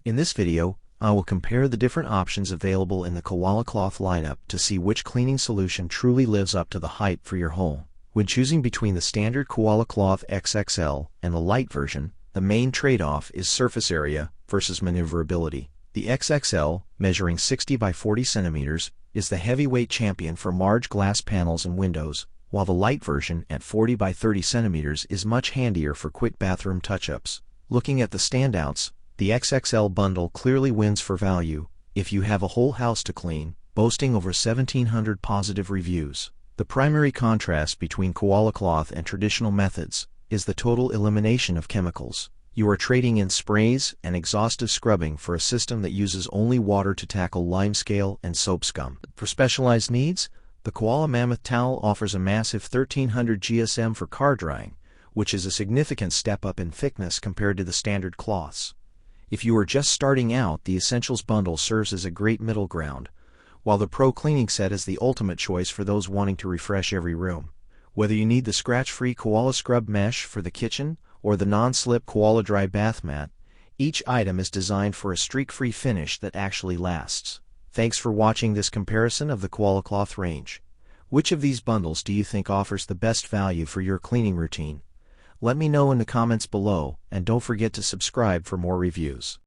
In this video, I will compare the different options available in the Koalacloth lineup to see which cleaning solution truly lives up to the hype for your home. When choosing between the standard Koalacloth XXL and the light version, the main trade-off is surface area versus maneuverability. The XXL, measuring 60 by 40 centimeters, is the heavyweight champion for large glass panels and windows, while the light version at 40 by 30 centimeters is much handier for quick bathroom touch-ups. Looking at the standouts, the XXL bundle clearly wins for value if you have a whole house to clean, boasting over 1,700 positive reviews. The primary contrast between Koalacloth and traditional methods is the total elimination of chemicals. You are trading in sprays and exhaustive scrubbing for a system that uses only water to tackle limescale and soap scum. For specialized needs, the Koala Mammoth Towel offers a massive 1300 GSM for car drying, which is a significant step up in thickness compared to the standard cloths. If you are just starting out, the Essentials bundle serves as a great middle ground, while the Pro Cleaning Set is the ultimate choice for those wanting to refresh every room. Whether you need the scratch-free Koala Scrub Mesh for the kitchen or the non-slip Koala Dry Bath Mat, each item is designed for a streak-free finish that actually lasts. Thanks for watching this comparison of the Koalacloth range. Which of these bundles do you think offers the best value for your cleaning routine? Let me know in the comments below, and don't forget to subscribe for more reviews.